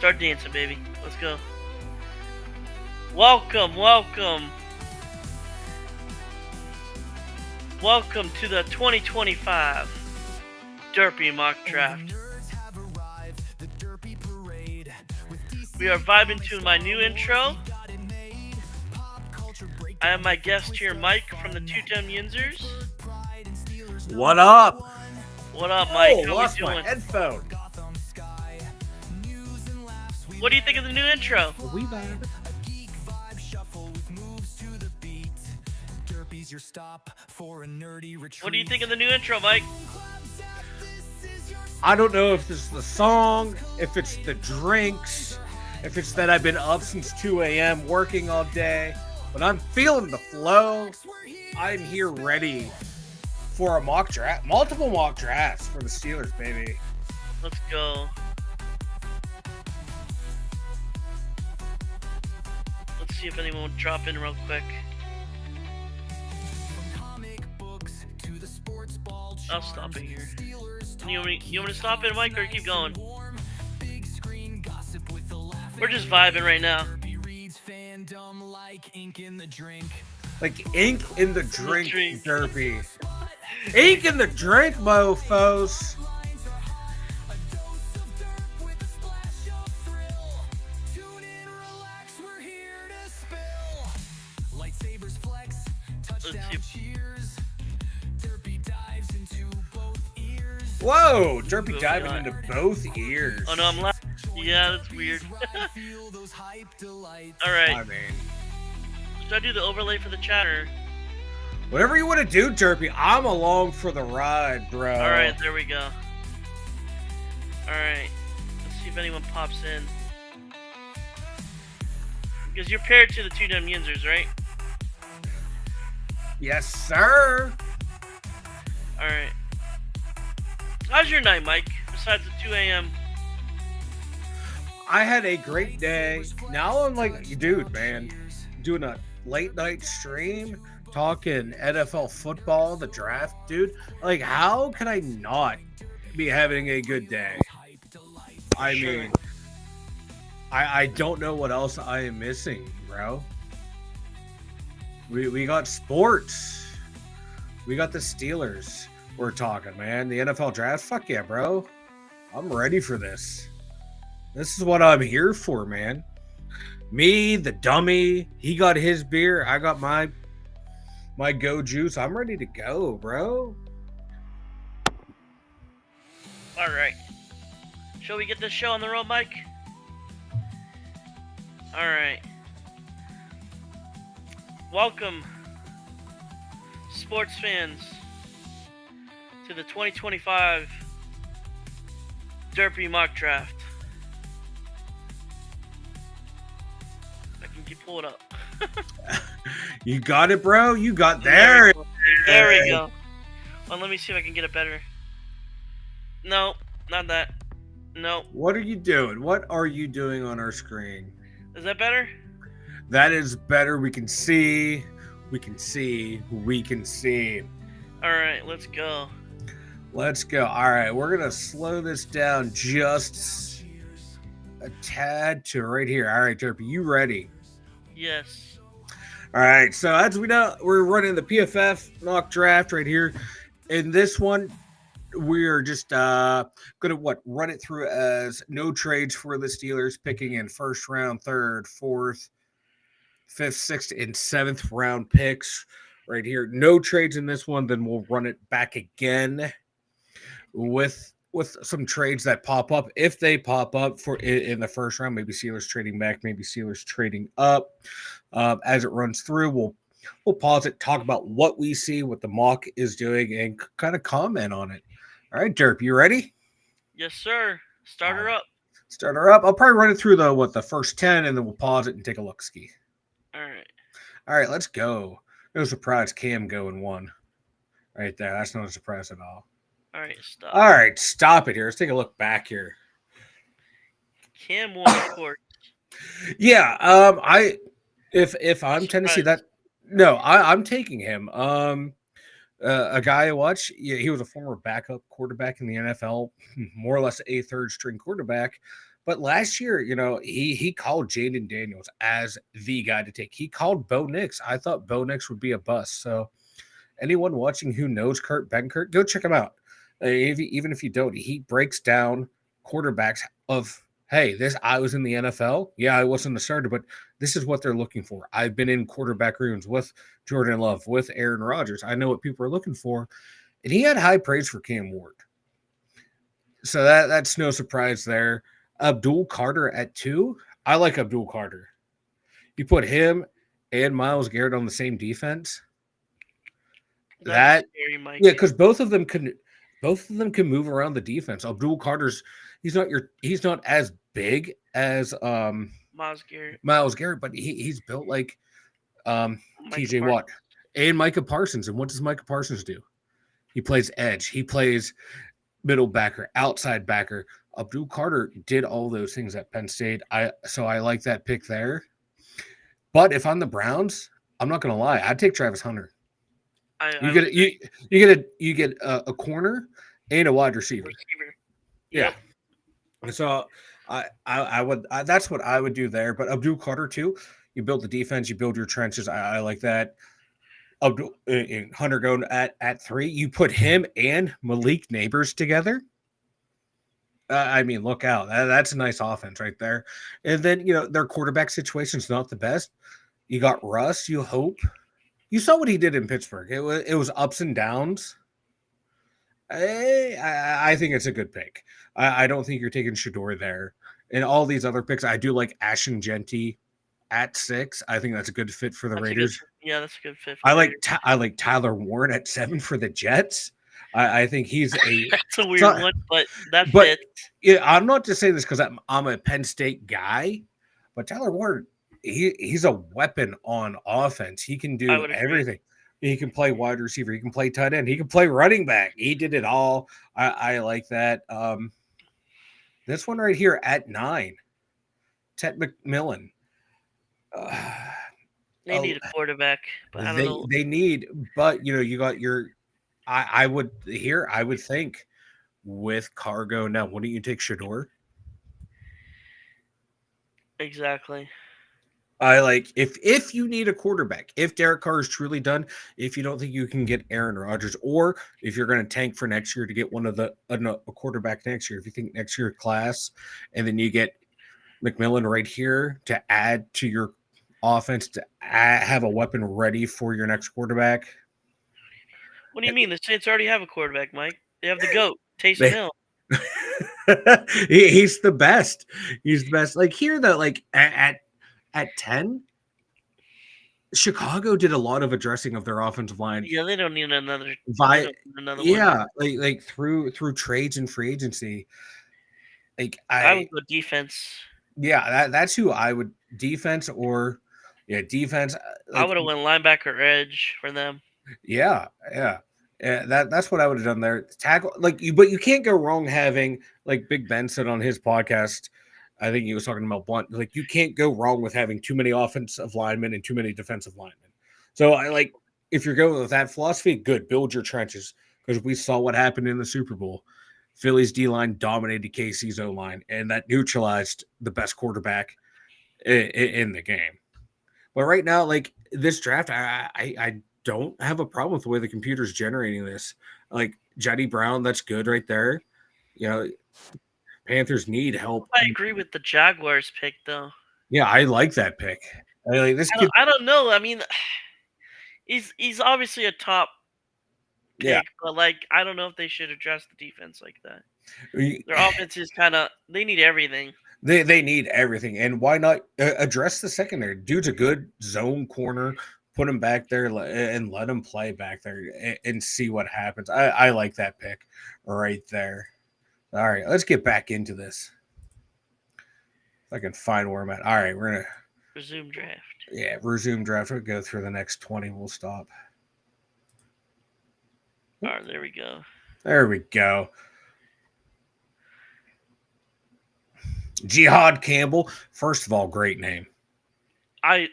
Start dancing, baby. Let's go. Welcome, welcome. Welcome to the 2025 Derpy Mock Draft. We are vibing to my new intro. I have my guest here, Mike from the Two Dumb Yinzers. What up? What up, Mike? Oh, How lost we my doing? headphone. What do you think of the new intro? We vibe. What do you think of the new intro, Mike? I don't know if this is the song, if it's the drinks, if it's that I've been up since 2 a.m. working all day, but I'm feeling the flow. I'm here ready for a mock draft, multiple mock drafts for the Steelers, baby. Let's go. Let's see if anyone will drop in real quick. I'll stop it here. You want me to stop it, Mike, or keep going? We're just vibing right now. Like ink in the drink, Derpy. Ink in the drink, mofos. Whoa, Derpy diving into both ears. Oh no, I'm laughing. Yeah, that's weird. Alright. I mean, Should I do the overlay for the chatter? whatever you want to do, Derpy, I'm along for the ride, bro. Alright, there we go. Alright. Let's see if anyone pops in. Because you're paired to the Two Dumb Yinzers, right? Yes, sir. Alright. How's your night, Mike? Besides the 2 a.m. I had a great day. Now I'm like, dude, man, doing a late night stream, talking NFL football, the draft, dude. Like, how can I not be having a good day? I mean, I don't know what else I am missing, bro. We got sports. We got the Steelers. We're talking, man. The NFL draft, fuck yeah, bro. I'm ready for this. This is what I'm here for, man. Me, the dummy, he got his beer. I got my go juice. I'm ready to go, bro. All right. Shall we get this show on the road, Mike? All right. Welcome, sports fans, to the 2025 Derpy Mock Draft. I can pull it up. You got it, bro. You got there. There we go. Well, let me see if I can get it better. No, not that. No. What are you doing? What are you doing on our screen? Is that better? That is better. We can see. We can see. We can see. All right, let's go. Let's go. All right, we're going to slow this down just a tad to right here. All right, Derpy, you ready? Yes. All right, so as we know, we're running the PFF mock draft right here. In this one, we're just going to run it through as no trades for the Steelers, picking in first round, third, fourth, fifth, sixth, and seventh round picks right here. No trades in this one. Then we'll run it back again with some trades that pop up. If they pop up for in the first round, maybe Steelers trading back, maybe Steelers trading up. As it runs through, we'll pause it, talk about what we see, what the mock is doing, and kind of comment on it. All right, Derp, you ready? Yes, sir. Start her up. Start her up. I'll probably run it through the first 10, and then we'll pause it and take a look ski. All right. All right, let's go. No surprise, Cam going one. Right there. That's not a surprise at all. All right, stop. All right, stop it here. Let's take a look back here. Cam won court. Yeah, if I'm Tennessee, I'm taking him. A guy I watch, he was a former backup quarterback in the NFL, more or less a third string quarterback. But last year, he called Jaden Daniels as the guy to take. He called Bo Nix. I thought Bo Nix would be a bust. So anyone watching who knows Kurt Benkert, go check him out. Even if you don't, he breaks down quarterbacks of, hey, this I was in the NFL. Yeah, I wasn't a starter, but this is what they're looking for. I've been in quarterback rooms with Jordan Love, with Aaron Rodgers. I know what people are looking for. And he had high praise for Cam Ward. So that's no surprise there. Abdul Carter at 2. I like Abdul Carter. You put him and Myles Garrett on the same defense. That's That scary, Mike. Yeah, because both of them can move around the defense. Abdul Carter's he's not as big as Miles Garrett, Myles Garrett, but he's built like Micah TJ Watt Parsons. and Micah Parsons. And what does Micah Parsons do? He plays edge. He plays middle backer, outside backer. Abdul Carter did all those things at Penn State. I like that pick there. But if I'm the Browns, I'm not gonna lie, I'd take Travis Hunter. You I get would a corner and a wide receiver. receiver. Yeah. Yep. So that's what I would do there. But Abdul Carter too. You build the defense. You build your trenches. I like that. Abdul Hunter going at 3. You put him and Malik Neighbors together. I mean, look out. That's a nice offense right there. And then, their quarterback situation's not the best. You got Russ, you hope. You saw what he did in Pittsburgh. It was ups and downs. I think it's a good pick. I don't think you're taking Shador there. And all these other picks, I do like Ashton Genty at 6. I think that's a good fit for the Raiders. That's a good fit. For I the like Raiders. I like Tyler Warren at 7 for the Jets. I think he's That's a weird one, but that but fits. yeah, I'm not just saying this because I'm a Penn State guy, but Tyler Warren, he's a weapon on offense. He can do everything. He can play wide receiver. He can play tight end. He can play running back. He did it all. I like that. This one right here at 9, Ted McMillan. They need a quarterback, but I don't know. They need, but you got your. I would think with Cargo now. Wouldn't you take Shador? Exactly. I like if you need a quarterback, if Derek Carr is truly done, if you don't think you can get Aaron Rodgers, or if you're going to tank for next year to get one of a quarterback next year, if you think next year class, and then you get McMillan right here to add to your offense to have a weapon ready for your next quarterback. What do you mean? The Saints already have a quarterback, Mike. They have the GOAT, Taysom Hill. He's the best. He's the best. Like here, though, like at 10, Chicago did a lot of addressing of their offensive line. Yeah, they don't need another. One. Like through trades and free agency. Like I would go defense. Yeah, that's who I would defense. Defense. I would have went linebacker edge for them. Yeah. That's what I would have done there. Tackle but you can't go wrong having, like Big Ben said on his podcast. I think he was talking about Blunt. Like you can't go wrong with having too many offensive linemen and too many defensive linemen. So if you're going with that philosophy, good. Build your trenches, because we saw what happened in the Super Bowl. Philly's D line dominated KC's O line, and that neutralized the best quarterback in the game. But right now, like this draft, I don't have a problem with the way the computer's generating this. Like Jetty Brown, that's good right there. Panthers need help. I agree with the Jaguars pick, though. Yeah, I like that pick. I don't know. I mean, he's obviously a top pick, but I don't know if they should address the defense like that. Their offense is they need everything. They need everything, and why not address the secondary? Dude's a good zone corner. Put him back there and let him play back there and see what happens. I like that pick right there. All right, let's get back into this. If I can find where I'm at. All right, we're going to resume draft. Yeah, resume draft. We'll go through the next 20. We'll stop. All right, there we go. There we go. Jihad Campbell. First of all, great name. If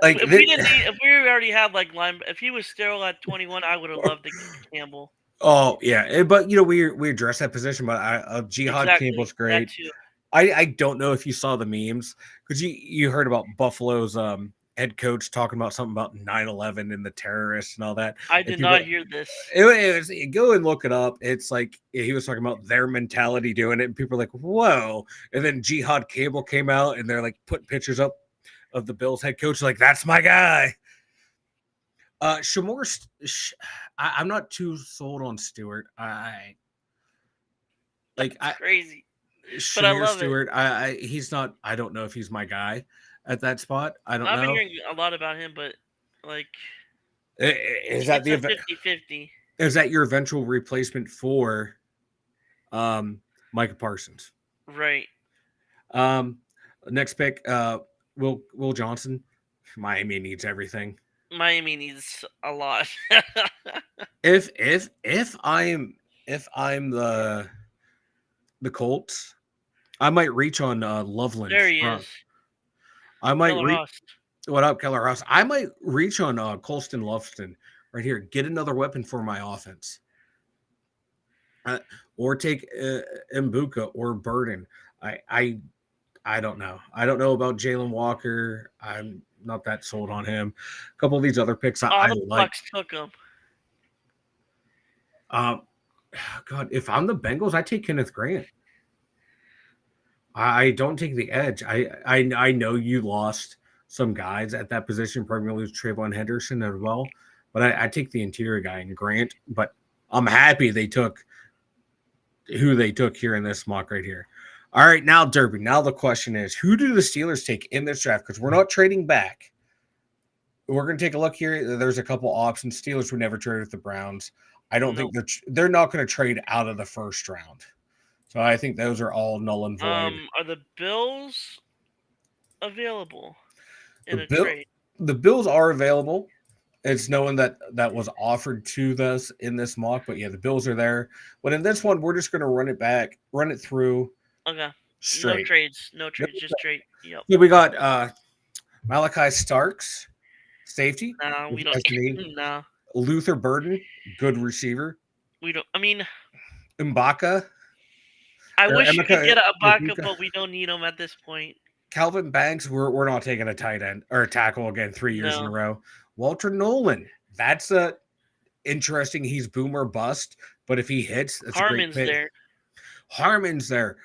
we already had if he was sterile at 21, I would have loved to get Campbell. Oh yeah, but we address that position, but Jihad Exactly, Cable's that great. too. I don't know if you saw the memes because you heard about Buffalo's head coach talking about something about 9/11 and the terrorists and all that, I and did people not hear this. it was go and look it up. It's like he was talking about their mentality doing it, and people are like, "Whoa!" And then Jihad Cable came out, and they're like putting pictures up of the Bills head coach, like that's my guy. Shamor, I'm not too sold on Stewart. I like That's crazy, but I Shamir love it. Stewart. He's not. I don't know if he's my guy at that spot. I don't I've been know. hearing a lot about him, but like Is that it's the a 50-50. is that your eventual replacement for Micah Parsons? Right. Um, next pick, Will Johnson. Miami needs everything. Miami needs a lot. If I'm the Colts, I might reach on Loveland. There he is. I might Keller reach. Haas. What up, Keller House? I might reach on Colston Lofton right here. Get another weapon for my offense, or take Mbuka or Burden. I I I don't know. I don't know about Jalen Walker. I'm not that sold on him. A couple of these other picks Oh, I the like. Bucks took him. Um, God, if I'm the Bengals, I take Kenneth Grant. I don't take the edge. I know you lost some guys at that position, primarily Trayvon Henderson as well, but I take the interior guy in Grant. But I'm happy they took who they took here in this mock right here. All right, now Derby. Now the question is, who do the Steelers take in this draft? Because we're not trading back. We're going to take a look here. There's a couple options. Steelers would never trade with the Browns. I don't think Nope. they're not going to trade out of the first round. So I think those are all null and void. Are the Bills available The in a bill trade? the bills are available. It's knowing that was offered to us in this mock, but yeah, the bills are there. But in this one, we're just going to run it through Okay. No straight. trades. No trades. Just trade. Yep. So we got Malachi Starks, safety, Nah, we don't. as the name. Nah, Luther Burden, good receiver. we don't. I mean, Mbaka, I or wish you could Emeka get a Ibaka, Ibuka. but we don't need him at this point. Calvin Banks, we're not taking a tight end or a tackle again 3 years in a No. row. Walter Nolan, that's a interesting. He's boomer bust, but if he hits, that's a great Harmon's pick. there. Harmon's there.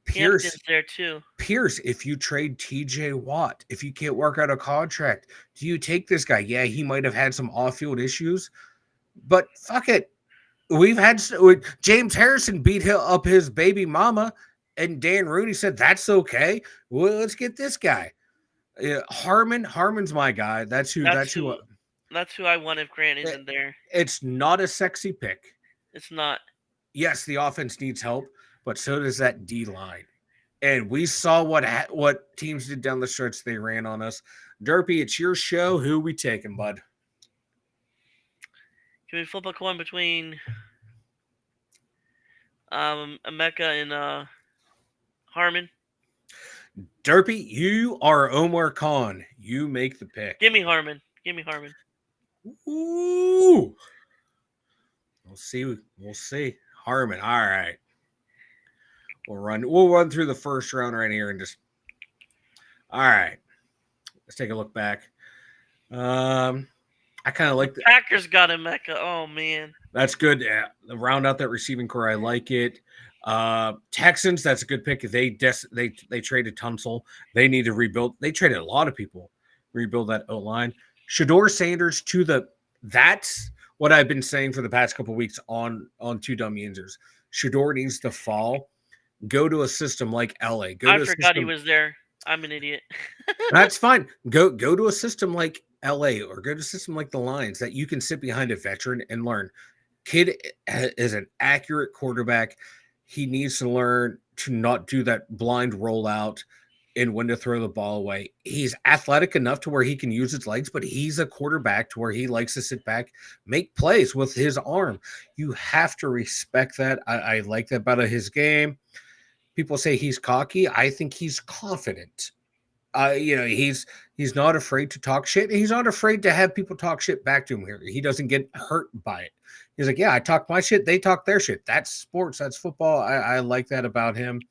Hampton's there too. Pierce, if you trade TJ Watt, if you can't work out a contract, do you take this guy? Yeah, he might have had some off-field issues, but fuck it. We've had James Harrison beat up his baby mama, and Dan Rooney said that's okay. Well, let's get this guy. Harmon's my guy. That's who. That's That's who. who. That's who I want if Grant It, isn't there. it's not a sexy pick. It's not. Yes, the offense needs help, but so does that D line. And we saw what teams did down the stretch. They ran on us. Derpy, it's your show. Who we taking, bud? Can we flip a coin between Emeka and Harmon? Derpy, you are Omar Khan. You make the pick. Give me Harmon. Give me Harmon. Ooh. We'll see. We'll see. Harmon. All right. We'll run through the first round right here and just. All right. Let's take a look back. I kind of like the Packers got Emeka. Oh man. That's good. Yeah. Round out that receiving core. I like it. Texans, that's a good pick. They traded Tunsil. They need to rebuild. They traded a lot of people. Rebuild that O line. Shador Sanders that's what I've been saying for the past couple of weeks on Two Dumb Yinzers. Shador needs to fall. Go to a system like LA. I forgot he was there. I'm an idiot. That's fine. Go to a system like LA or go to a system like the Lions that you can sit behind a veteran and learn. Kid is an accurate quarterback. He needs to learn to not do that blind rollout and when to throw the ball away. He's athletic enough to where he can use his legs, but he's a quarterback to where he likes to sit back, make plays with his arm. You have to respect that. I like that about his game. People say he's cocky. I think he's confident. He's not afraid to talk shit. He's not afraid to have people talk shit back to him here. He doesn't get hurt by it. He's like, yeah, I talk my shit, they talk their shit. That's sports, that's football. I like that about him.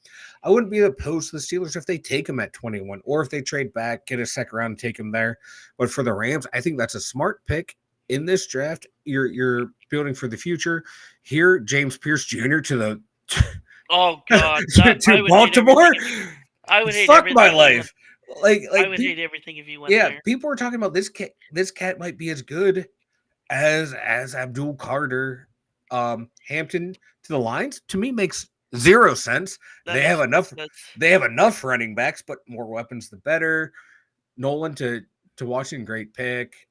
I wouldn't be opposed to the Steelers if they take him at 21, or if they trade back, get a second round, and take him there. But for the Rams, I think that's a smart pick in this draft. You're building for the future. Here, James Pierce Jr. to the Oh God, that to I would hate Baltimore. everything if he. I would hate Fuck my everything he went. life. Like I like would pe- hate everything if he went yeah, there. people are talking about this cat. This cat might be as good as Abdul Carter. Hampton to the Lions to me makes zero sense. That They have makes no enough. sense. They have enough running backs, but more weapons the better. Nolan to Washington, great pick.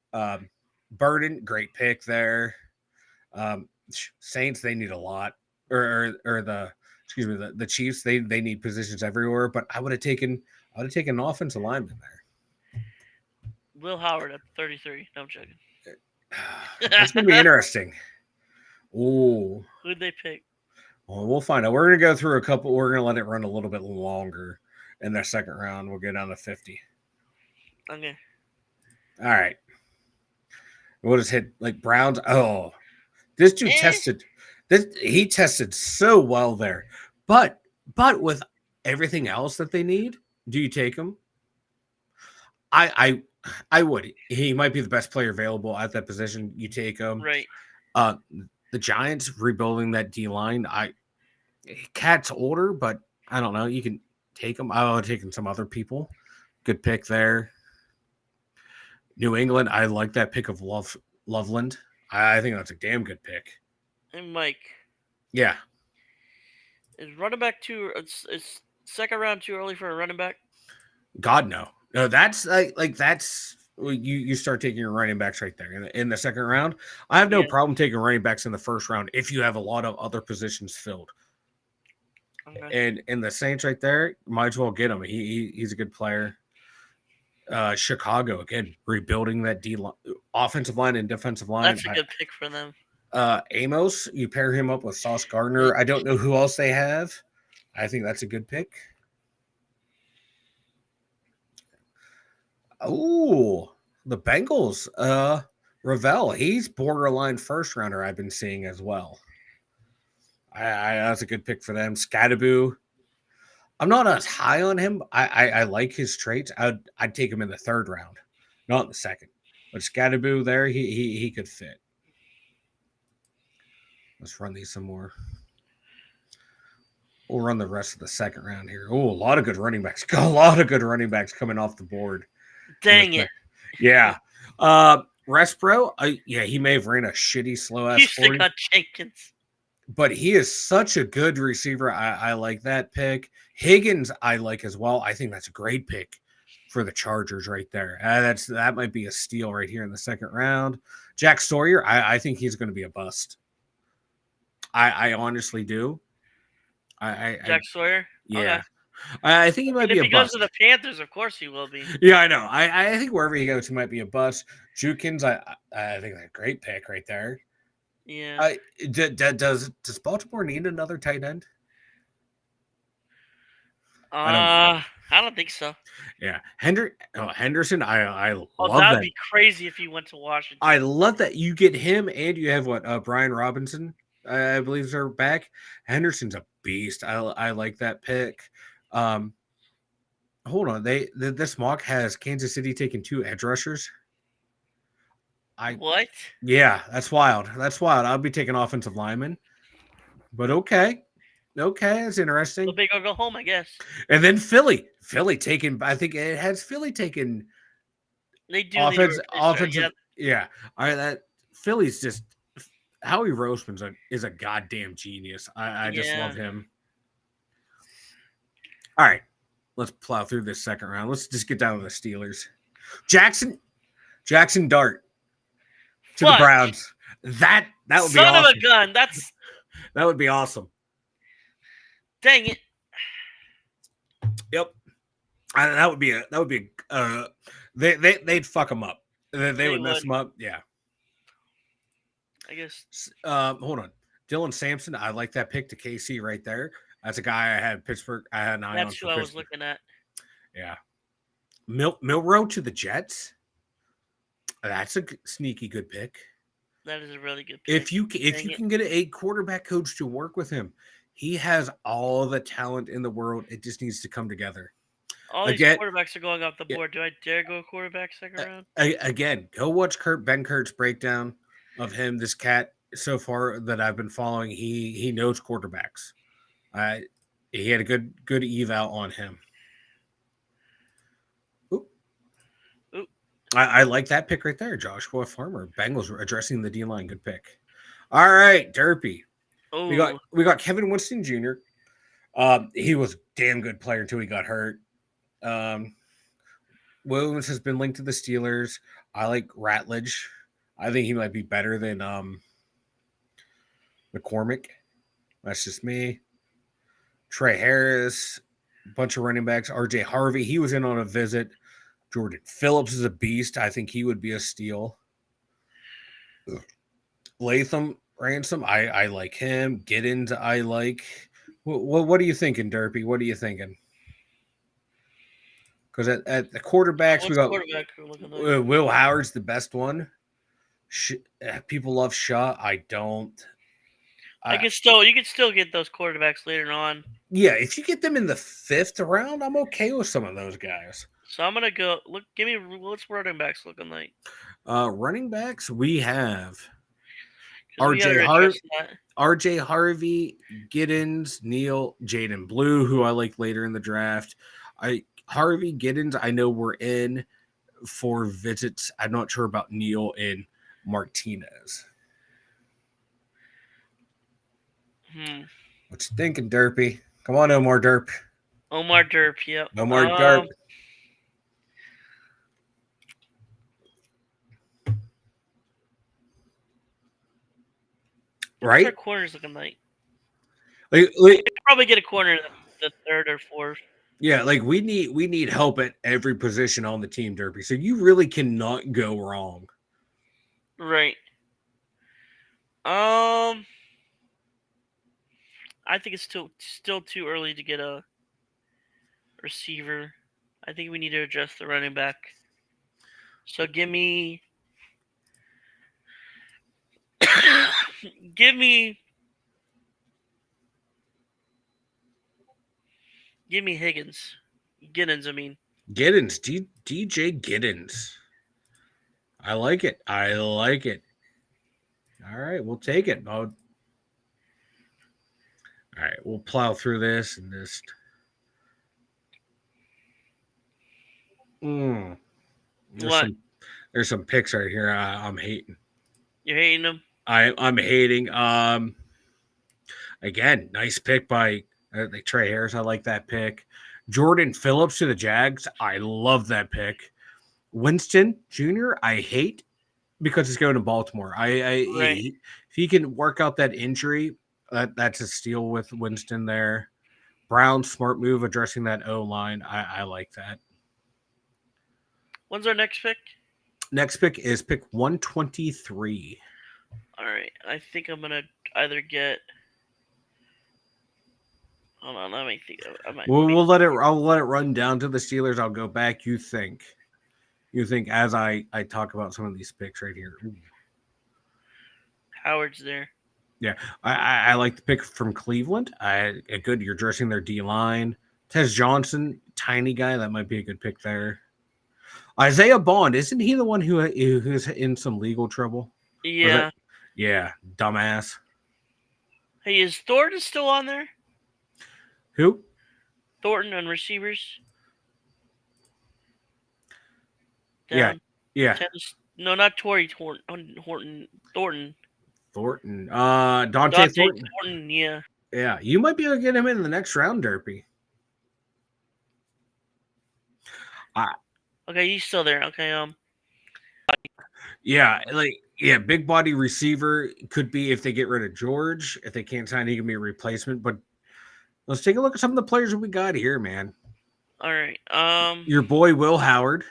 Burden, great pick there. Saints, they need a lot, or the excuse me, the Chiefs, they need positions everywhere. But I would have taken an offensive lineman there. Will Howard at 33. No, I'm joking. That's gonna be interesting. Ooh. Who'd they pick? Well, we'll find out. We're going to go through a couple. We're going to let it run a little bit longer in the second round. We'll get down to 50. Okay. All right. We'll just hit like Browns. Oh, this dude tested. He tested so well there, but with everything else that they need, do you take him? I would. He might be the best player available at that position. You take him. Right. The Giants rebuilding that D line. Cat's older, but I don't know. You can take him. I would have taken some other people. Good pick there. New England. I like that pick of Loveland. I think that's a damn good pick. And Mike. Yeah. Is running back too? Is second round too early for a running back? God no. No, that's like that's you start taking your running backs right there in the second round. I have no problem taking running backs in the first round if you have a lot of other positions filled. Okay. And in the Saints right there, might as well get him. He's a good player. Chicago again, rebuilding that offensive line and defensive line. That's a good pick for them. Amos, you pair him up with Sauce Gardner. I don't know who else they have. I think that's a good pick. Oh, the Bengals. Ravel, he's borderline first rounder. I've been seeing as well. That's a good pick for them. Scadaboo. I'm not as high on him. I like his traits. I'd take him in the third round, not in the second. But Scadaboo there, he could fit. Let's run these some more. We'll run the rest of the second round here. Oh, a lot of good running backs. Got a lot of good running backs coming off the board. Dang it. Yeah. Respro, yeah, he may have ran a shitty slow ass 40. Got Jenkins. But he is such a good receiver. I like that pick. Higgins, I like as well. I think that's a great pick for the Chargers right there. That might be a steal right here in the second round. Jack Sawyer, I think he's going to be a bust. I honestly do. Jack Sawyer? Yeah. Okay. I think he might be a bust. If he goes to the Panthers, of course he will be. Yeah, I know. I think wherever he goes, he might be a bust. Jukins, I think that's a great pick right there. Yeah. Does Baltimore need another tight end? I don't think so. Yeah, Henderson. I love that. That would be crazy if he went to Washington. I love that you get him, and you have Brian Robinson, I believe, are back. Henderson's a beast. I like that pick. Hold on, this mock has Kansas City taking 2 edge rushers. What? Yeah, that's wild. That's wild. I'll be taking offensive linemen, but okay, that's interesting. So big or go home, I guess. And then Philly taking. I think it has Philly taking. They do offensive. Yeah. All right. That Philly's just Howie Roseman's is a goddamn genius. I just love him. All right, let's plow through this second round. Let's just get down to the Steelers. Jackson Dart. To the Browns. That would be awesome. Son of a gun. That would be awesome. Dang it. Yep. That would be they'd fuck them up. They would mess them up. Yeah. I guess. Hold on. Dylan Sampson, I like that pick to KC right there. That's a guy I had Pittsburgh. I had an eye on. That's who I was looking at. Yeah. Milrow to the Jets. That's a sneaky good pick. That is a really good pick. If you Dang it. can get a quarterback coach to work with him, he has all the talent in the world. It just needs to come together. All these Again, quarterbacks are going off the yeah, board. Do I dare go quarterback second round? again, go watch Ben Kurt's breakdown of him. This cat so far that I've been following, he knows quarterbacks. I he had a good eval on him. Oop. Ooh. I like that pick right there, Joshua Farmer. Bengals addressing the D line. Good pick. All right, Derpy. We got Oh. we got Kevin Winston Jr. He was a damn good player until he got hurt. Um, Williams has been linked to the Steelers. I like Ratledge. I think he might be better than McCormick. That's just me. Trey Harris, bunch of running backs. RJ Harvey, he was in on a visit. Jordan Phillips is a beast. I think he would be a steal. Latham Ransom, I like him. Giddens, I like. What are you thinking, Derpy? What are you thinking? Because at the quarterbacks, we What's got quarterback looking like? Will Howard's the best one. People love Shaw. I don't. You can still get those quarterbacks later on. Yeah, if you get them in the 5th round, I'm okay with some of those guys. So I'm gonna go look. Give me what's running backs looking like. Running backs, we have We gotta RJ Hart, adjust that. RJ Harvey, Giddens, Neal, Jaden Blue, who I like later in the draft. Harvey, Giddens, I know we're in for visits. I'm not sure about Neal and Martinez. What you thinking, Derpy? Come on, Omar Derp. Omar Derp, yep. Omar Derp. What's Right? our corners looking like? We could probably get a corner in the third or fourth. Yeah, like we need help at every position on the team, Derpy. So you really cannot go wrong. Right. I think it's still too early to get a receiver. I think we need to adjust the running back. So give me give me Higgins. Giddens, I mean. Giddens, DJ Giddens. I like it. I like it. All right, we'll take it. All right, we'll plow through this and just. What? There's some picks right here. I'm hating. You're hating them? I'm hating. Again, nice pick by Trey Harris. I like that pick. Jordan Phillips to the Jags. I love that pick. Winston Jr. I hate because he's going to Baltimore. Right. If he can work out that injury, that's a steal with Winston there. Brown, smart move addressing that O line. I like that. When's our next pick? Next pick is pick 123. All right. I think I'm gonna either get. Hold on. Let me think. We'll let it. I'll let it run down to the Steelers. I'll go back. You think as I talk about some of these picks right here. Ooh. Howard's there. Yeah, I like the pick from Cleveland. You're dressing their D line. Tez Johnson, tiny guy, that might be a good pick there. Isaiah Bond, isn't he the one who's in some legal trouble? Yeah. Yeah, dumbass. Hey, is Thornton still on there? Who? Thornton on receivers. Down. Yeah. No, not Torrey Thornton. Thornton. Dante Thornton, yeah. Yeah, you might be able to get him in the next round, Derpy. Okay, he's still there. Okay, Yeah, big body receiver could be if they get rid of George. If they can't sign, he can be a replacement. But let's take a look at some of the players that we got here, man. All right. Your boy Will Howard.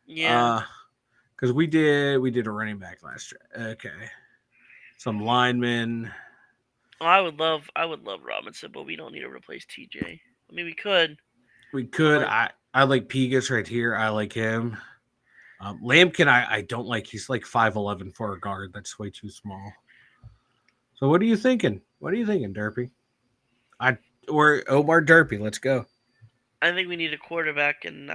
Yeah. Because we did a running back last year. Okay. Some linemen. I would love Robinson, but we don't need to replace TJ. I mean, we could. We could. I like Pegas right here. I like him. Lampkin, I don't like. He's like 5'11" for a guard. That's way too small. So what are you thinking? What are you thinking, Derpy? I or Omar Derpy? Let's go. I think we need a quarterback, and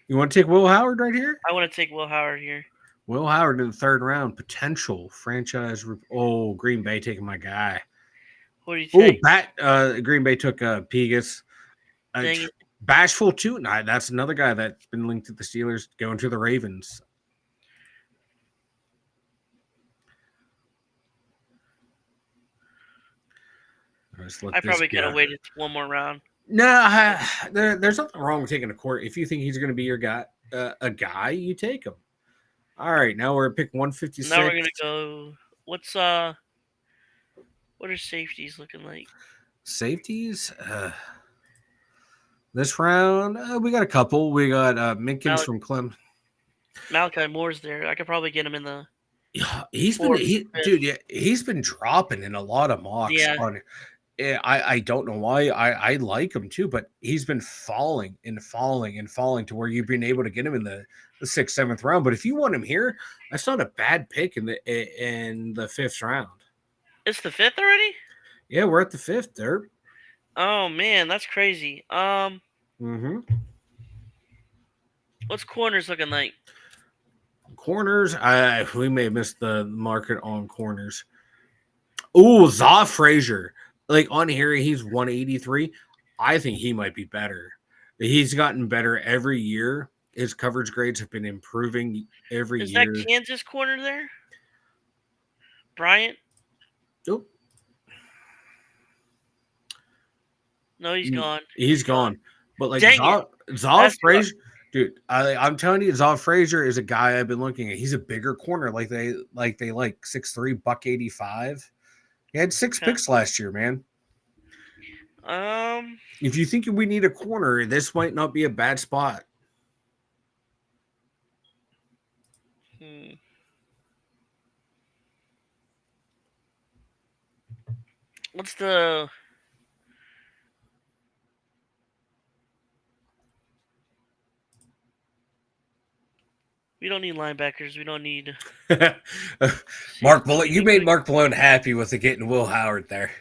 You want to take Will Howard right here? I want to take Will Howard here. Will Howard in the third round, potential franchise. Oh, Green Bay taking my guy. Who do you Oh, take? Green Bay took Pegas. Dang it. Bashful too. Nah, that's another guy that's been linked to the Steelers going to the Ravens. I probably could have waited one more round. No, there's nothing wrong with taking a court. If you think he's going to be your guy, a guy, you take him. All right, now we're at pick 156. Now we're gonna go. What are safeties looking like? Safeties. This round, we got a couple. We got Minkins from Clem. Malachi Moore's there. I could probably get him in the. Yeah, he's been dropping in a lot of mocks. Yeah. I don't know why. I like him too, but he's been falling to where you've been able to get him in the 6th, 7th round. But if you want him here, that's not a bad pick in the 5th round. It's the 5th already? Yeah, we're at the 5th, Derp. Oh man, that's crazy. What's corners looking like? Corners, we may have missed the market on corners. Ooh, Zaw Frazier. Like on here, he's 183. I think he might be better. He's gotten better every year. His coverage grades have been improving every year. Is that Kansas corner there? Bryant? Nope. No, he's gone. He's gone. But like Zaw Frazier, dude, I'm telling you, Zaw Frazier is a guy I've been looking at. He's a bigger corner, like they like 6'3", $185. He had 6 picks last year, man. If you think we need a corner, this might not be a bad spot. What's the... We don't need linebackers. We don't need... Mark Malone. You made Mark Malone happy with getting Will Howard there.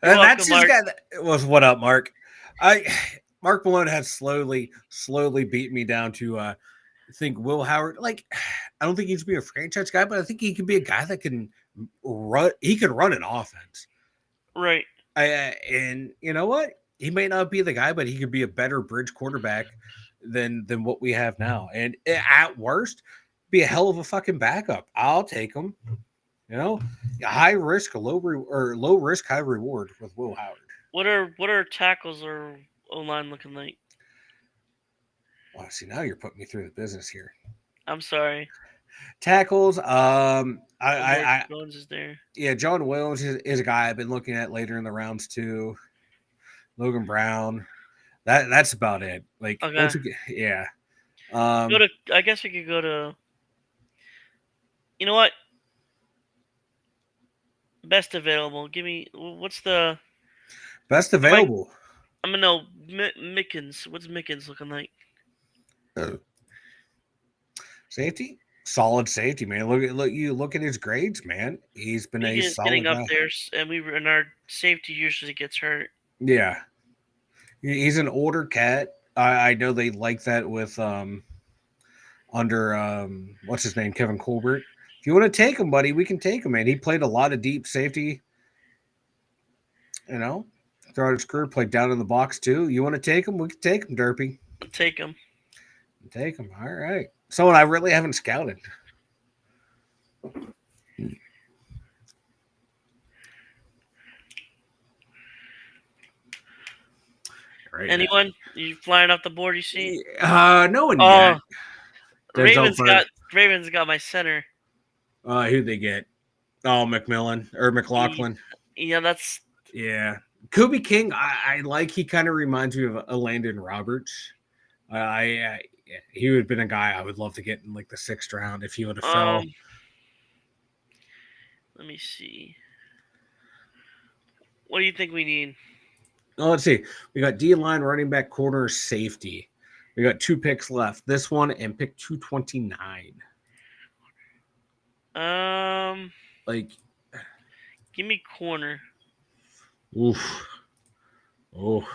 That's his guy. Was what up, Mark? Mark Malone has slowly beat me down to think Will Howard. Like, I don't think he's be a franchise guy, but I think he can be a guy that can run. He can run an offense, right? And you know what? He may not be the guy, but he could be a better bridge quarterback than what we have now. And at worst, be a hell of a fucking backup. I'll take him. You know, high risk, low risk, high reward with Will Howard. What are tackles or O-line looking like? Well, see, now you're putting me through the business here. I'm sorry. Tackles. Jones is there. Yeah, John Williams is a guy I've been looking at later in the rounds too. Logan Brown. That's about it. Like, okay. Yeah. I guess we could go to. You know what? Best available. Give me what's the best available. I'm gonna know Mickens. What's Mickens looking like? Safety, solid safety, man. Look at his grades, man. He's been a solid getting up there, and our safety usually gets hurt. Yeah, he's an older cat. I know they like that with under what's his name, Kevin Colbert. If you want to take him, buddy, we can take him, man. He played a lot of deep safety. You know, throughout his career, played down in the box too. You want to take him? We can take him, Derpy. Take him. Take him. All right. Someone I really haven't scouted. Right anyone? Now. You flying off the board? You see? No one yet. Ravens got my center. Who'd they get? Oh, McMillan or McLaughlin. Yeah, that's. Yeah, Kobe King. I like. He kind of reminds me of a Landon Roberts. He would have been a guy I would love to get in like the 6th round if he would have fell. Let me see. What do you think we need? Oh, let's see. We got D-line, running back, corner, safety. We got 2 picks left. This one and pick 229. Like, give me corner. oof. Oh.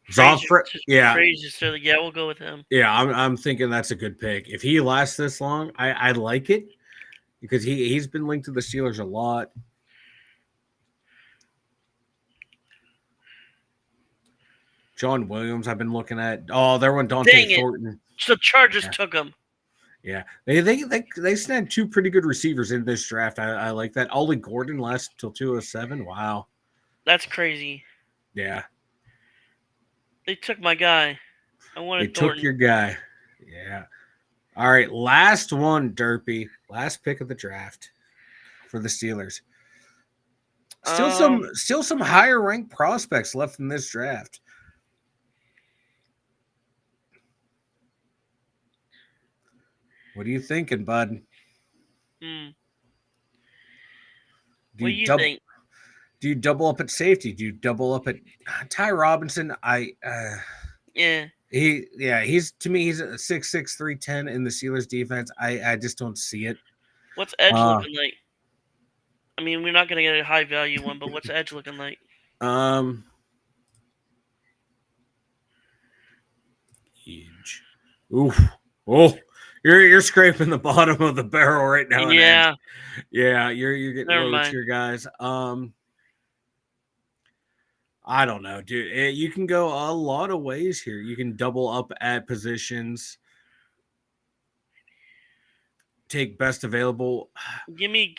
Frazier. Yeah. Frazier. So yeah, we'll go with him. Yeah, I'm thinking that's a good pick. If he lasts this long, I like it because he's been linked to the Steelers a lot. John Williams, I've been looking at. Oh, there went Dante Thornton. The Chargers took him. Yeah, they snagged 2 pretty good receivers in this draft. I like that. Ollie Gordon lasts until 207. Wow, that's crazy. Yeah, they took my guy. I wanted Thornton. Took your guy. Yeah. All right, last one, Derpy. Last pick of the draft for the Steelers. Still some higher ranked prospects left in this draft. What are you thinking, bud? What do you think? Do you double up at safety? Do you double up at Ty Robinson? Yeah. He's to me he's a 6'6", 310 in the Steelers defense. I just don't see it. What's edge looking like? I mean, we're not gonna get a high value one, but what's edge looking like? Huge. Oof. Oh, you're scraping the bottom of the barrel right now. Yeah. Yeah, you're getting low to your guys. I don't know, dude. You can go a lot of ways here. You can double up at positions. Take best available. Give me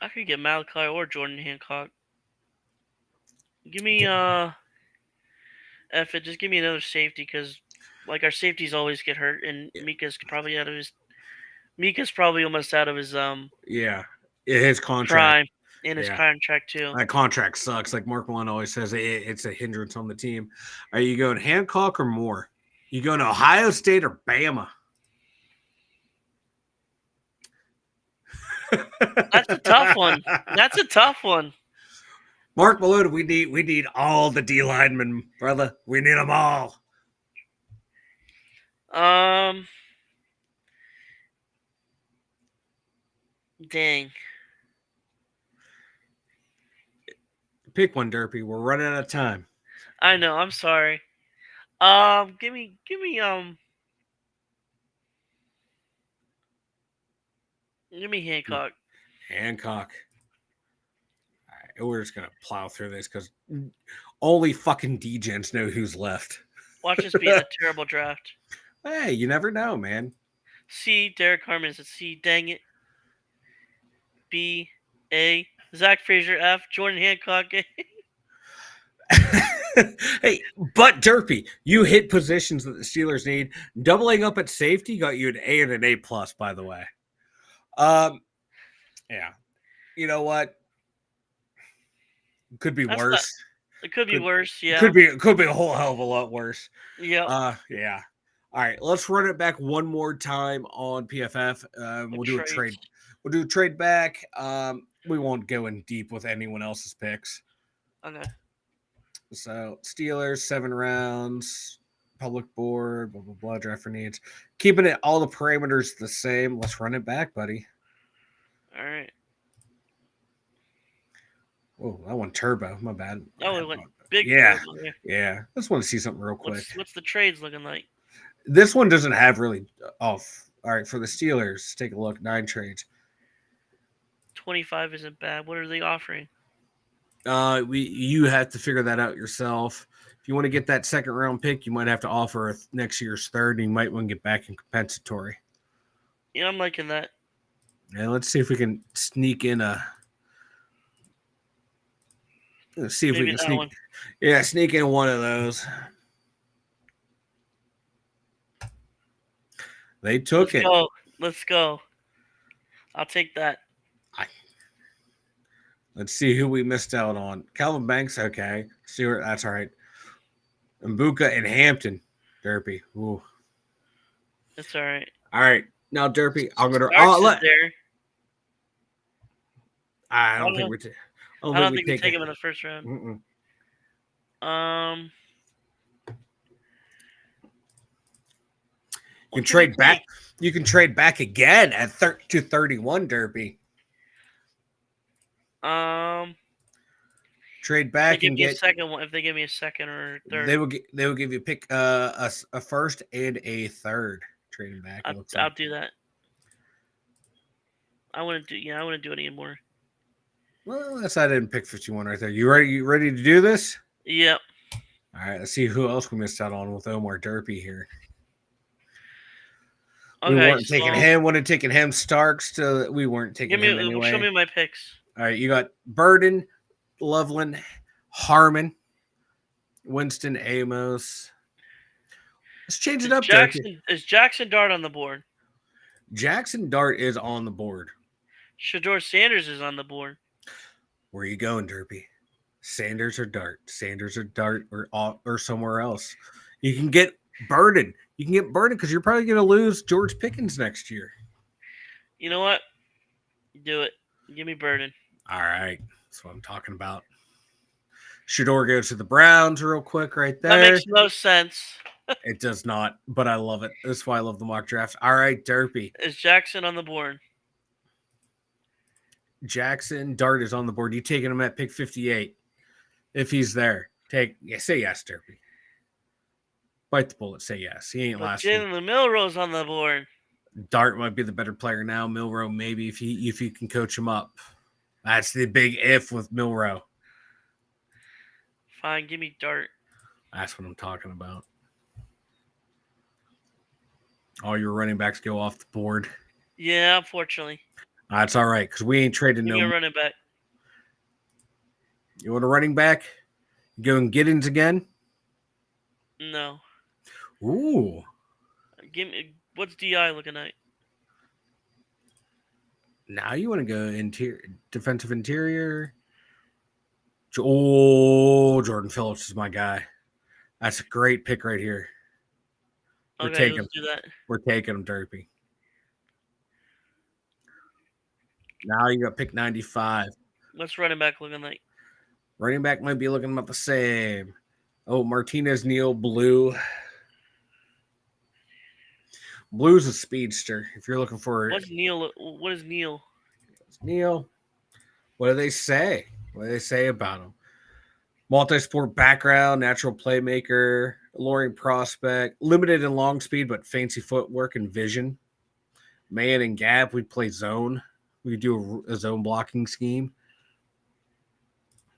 I could get Malachi or Jordan Hancock. Give me just give me another safety because like our safeties always get hurt and Mika's probably almost out of his his contract. Prime. In his contract too. That contract sucks. Like Mark Malone always says, it's a hindrance on the team. Are you going Hancock or Moore? You going to Ohio State or Bama? That's a tough one. Mark Malone, we need all the D linemen, brother. We need them all. Dang. Pick one, Derpy. We're running out of time. I know. I'm sorry. Give me. Give me Hancock. Hancock. All right, we're just gonna plow through this because only fucking degens know who's left. Watch this be a terrible draft. Hey, you never know, man. C. Derek Harmon is a C. Dang it. B. A. Zach Frazier F. Jordan Hancock. Hey, but Derpy, you hit positions that the Steelers need. Doubling up at safety got you an A and an A+, by the way. Yeah. You know what? Could be worse. It could be worse, yeah. Could be a whole hell of a lot worse. Yeah. Yeah. All right, let's run it back one more time on PFF. We'll do a trade. We'll do a trade back. We won't go in deep with anyone else's picks. Okay. So Steelers, 7 rounds, public board, blah, blah, blah, draft for needs. Keeping it all the parameters the same. Let's run it back, buddy. All right. Oh, that one turbo. My bad. Oh, it went big. Yeah. Yeah. I just want to see something real quick. What's the trades looking like? This one doesn't have really off. All right, for the Steelers, take a look. 9 trades. 25 isn't bad. What are they offering? You have to figure that out yourself. If you want to get that second round pick, you might have to offer next year's third, and you might want to get back in compensatory. Yeah, I'm liking that. Yeah, let's see if we can sneak in a. Let's see if we can sneak. Yeah, sneak in one of those. They took it. Let's go. I'll take that. Let's see who we missed out on. Calvin Banks, okay. Stewart, that's all right. Mbuka and Hampton, Derpy. Ooh. That's all right. All right. Now, Derpy, I'm going to. I don't think we take him in the first round. Um, You can what can we trade back. take? You can trade back again at 31 Derpy. Um, Trade if they back give and me a get. second one, if they give me a second or third, They will give you pick a first and a third. Trading back. It looks I'll like. do that. I wouldn't do. Yeah, I wouldn't do it anymore. Well, that's I didn't pick 51 right there. You ready? You ready to do this? Yep. All right. Let's see who else we missed out on with Omar Derpy here. We Okay, weren't taking so him. Wanted taking him. Starks. To we weren't taking him show anyway. me my picks. All right. You got Burden, Loveland, Harmon, Winston, Amos. Let's change it up, Derpy. Is Jackson Dart on the board? Jackson Dart is on the board. Shador Sanders is on the board. Where are you going, Derpy? Sanders or Dart? Sanders or Dart or somewhere else? You can get Burden. You can get Burden because you're probably going to lose George Pickens next year. You know what? Do it. Give me Burden. All right. That's what I'm talking about. Shador goes to the Browns real quick right there. That makes no sense. It does not, but I love it. That's why I love the mock drafts. All right, Derpy. Is Jackson on the board? Jackson Dart is on the board. You taking him at pick 58? If he's there, say yes, Derpy. Bite the bullet. Say yes. He ain't last. Jalen Milroe's on the board. Dart might be the better player now. Milroe maybe if he can coach him up. That's the big if with Milroe. Fine, give me Dart. That's what I'm talking about. All your running backs go off the board. Yeah, unfortunately. That's all right because we ain't trading Give me a running back. You want a running back? You going Giddens again? No. Ooh. Give me what's DI looking like? Now you want to go defensive interior? Oh, Jordan Phillips is my guy. That's a great pick right here. Let's do that. We're taking him, Derpy. Now you got pick 95. What's running back looking like? Running back might be looking about the same. Oh, Martinez, Neal, Blue. Blue's a speedster. If you're looking for what's Neal? What is Neal? Neal. What do they say? What do they say about him? Multi-sport background, natural playmaker, alluring prospect, limited in long speed, but fancy footwork and vision. Man and gap, we'd play zone. We do a zone blocking scheme.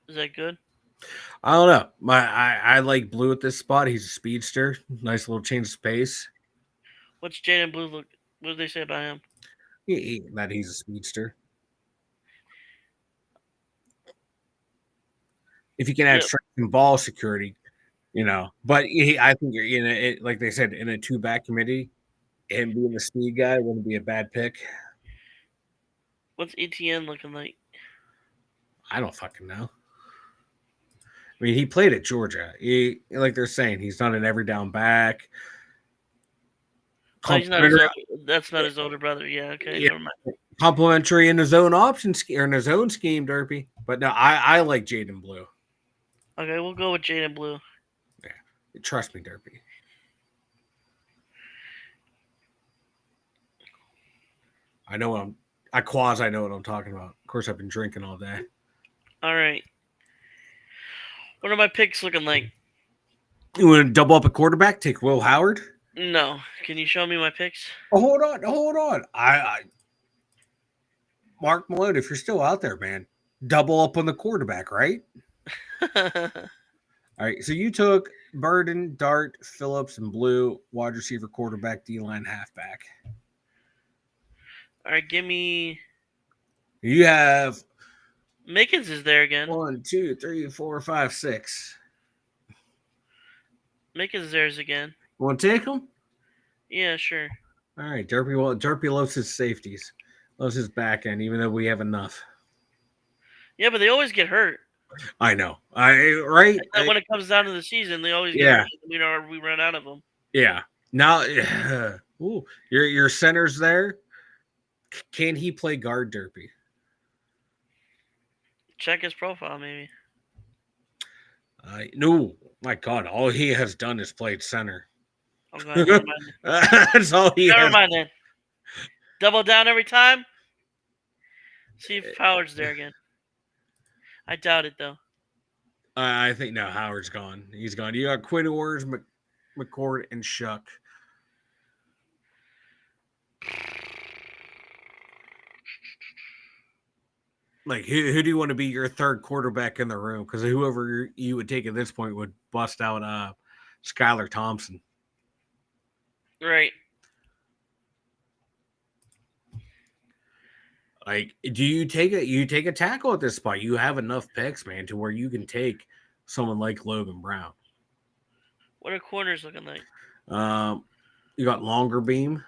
Is that good? I don't know. I like Blue at this spot. He's a speedster. Nice little change of pace. What's Jaden Blue look? What do they say about him? That he's a speedster. If you can add strength and ball security, But I think you're in it, like they said, in a 2-back committee, him being the speed guy wouldn't be a bad pick. What's ETN looking like? I don't fucking know. I mean, he played at Georgia. Like they're saying, he's not an every down back. Oh, that's not his older brother. Yeah, okay. Yeah. Never mind. Complimentary in his own option or in his own scheme, Derpy. But no, I like Jaden Blue. Okay, we'll go with Jaden Blue. Yeah, trust me, Derpy. I know what I know what I'm talking about. Of course, I've been drinking all day. All right. What are my picks looking like? You want to double up a quarterback? Take Will Howard? No. Can you show me my picks? Oh, hold on. I Mark Malone, if you're still out there, man, double up on the quarterback, right? All right. So you took Burden, Dart, Phillips, and Blue, wide receiver, quarterback, D-line, halfback. All right, give me. You have Mickens is there again. 1, 2, 3, 4, 5, 6. Mickens is theirs again. You want to take him? Yeah, sure. All right, Derpy loves his safeties, loves his back end, even though we have enough. Yeah, but they always get hurt. I know. Right? When it comes down to the season, they always get hurt. We run out of them. Yeah. Now, your center's there. Can he play guard, Derpy? Check his profile, maybe. No, my God, all he has done is played center. Okay, never mind. That's all he Never has. mind then. Double down every time. See if Howard's there again. I doubt it though. I think now Howard's gone. He's gone. You got Quinn Ors, McCord, and Shuck. Like, who do you want to be your third quarterback in the room? Because whoever you would take at this point would bust out Skylar Thompson. Right. Like, do you take a tackle at this spot? You have enough picks, man, to where you can take someone like Logan Brown. What are corners looking like? You got longer beam,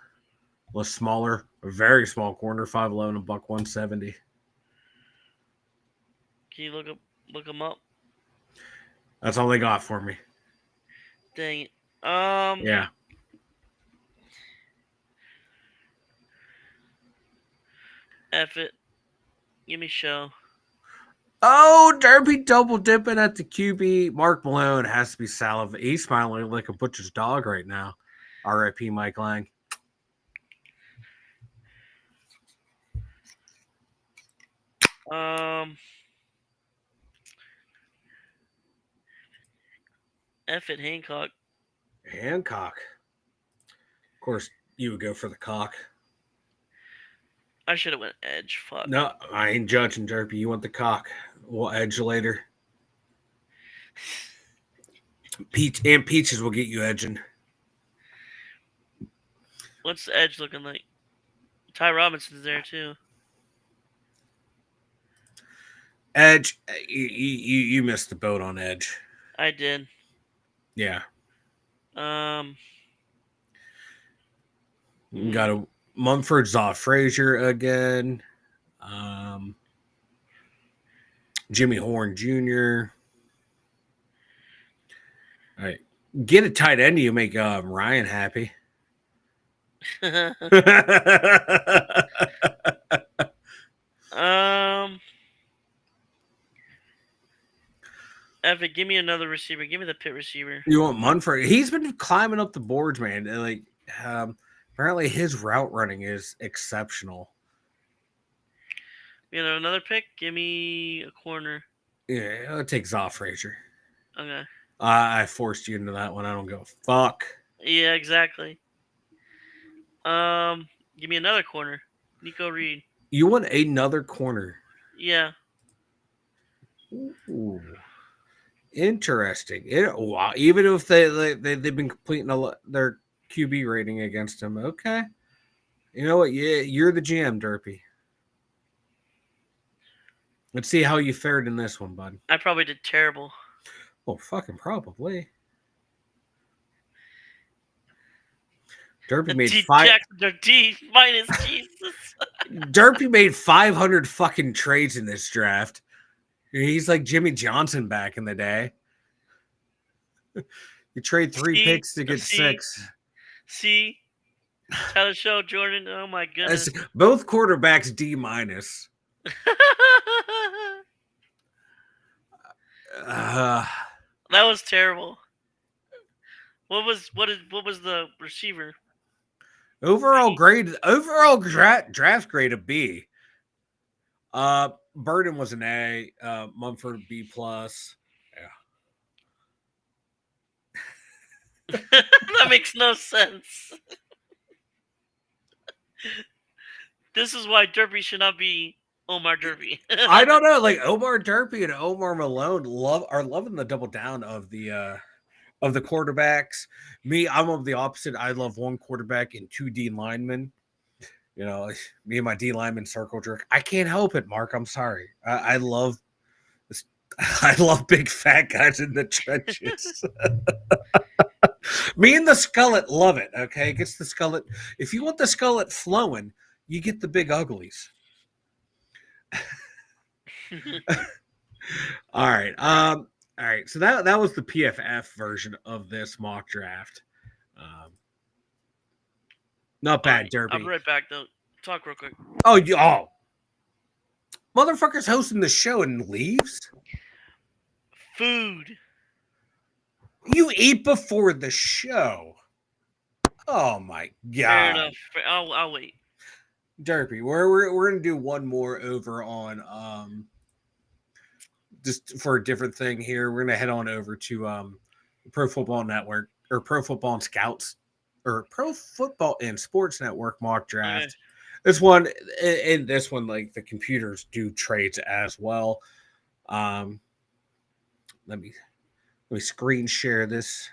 a smaller, a very small corner, 5'11", a buck 170. Can you look them up? That's all they got for me. Dang it. Yeah. F it. Give me show. Oh, Derpy double dipping at the QB. Mark Malone has to be salivating. He's smiling like a butcher's dog right now. R.I.P. Mike Lang. F it, Hancock. Hancock. Of course, you would go for the cock. I should have went edge. Fuck. No, I ain't judging, Derpy. You want the cock. We'll edge later. Peaches will get you edging. What's the edge looking like? Ty Robinson's there too. Edge, you missed the boat on edge. I did. Yeah. You got a Mumford's off Frazier again. Jimmy Horn Jr. All right. Get a tight end, you make Ryan happy. Evan, give me another receiver. Give me the pit receiver. You want Munford? He's been climbing up the boards, man. Like, apparently his route running is exceptional. You know, another pick. Give me a corner. Yeah, I'll take Zoff Frazier. Okay. I forced you into that one. I don't go fuck. Yeah, exactly. Give me another corner. Nico Reed. You want another corner? Yeah. Ooh. Interesting. Wow. Even if they've been completing their QB rating against him. Okay. You know what? Yeah, you're the GM, Derpy. Let's see how you fared in this one, bud. I probably did terrible. Oh, fucking probably. Derpy made D minus Jesus. Derpy made 500 fucking trades in this draft. He's like Jimmy Johnson back in the day. You trade 3 picks to get 6. See? Tyler Show, Jordan. Oh my goodness. Both quarterbacks D minus. That was terrible. What was the receiver? Overall draft grade a B. Burden was an A. Mumford B plus. Yeah. That makes no sense. This is why Derpy should not be Omar Derpy. I don't know. Like Omar Derpy and Omar Malone are loving the double down of the quarterbacks. Me, I'm of the opposite. I love one quarterback and 2 D linemen. You know, me and my D lineman circle jerk. I can't help it, Mark. I'm sorry. I love this. I love big fat guys in the trenches. Me and the skullet love it. Okay, gets the skullet. If you want the skullet flowing, you get the big uglies. All right. All right. So that was the PFF version of this mock draft. Not bad, Derpy. I'm right back though. Talk real quick. Oh, motherfucker's hosting the show and leaves. Food. You eat before the show. Oh my Fair god. enough. I'll wait. Derpy, we're gonna do one more over on just for a different thing here. We're gonna head on over to Pro Football Network or Pro Football and Scouts or Pro Football and Sports Network mock Okay. draft. This one and this one, like the computers do trades as well. Um, let me screen share this.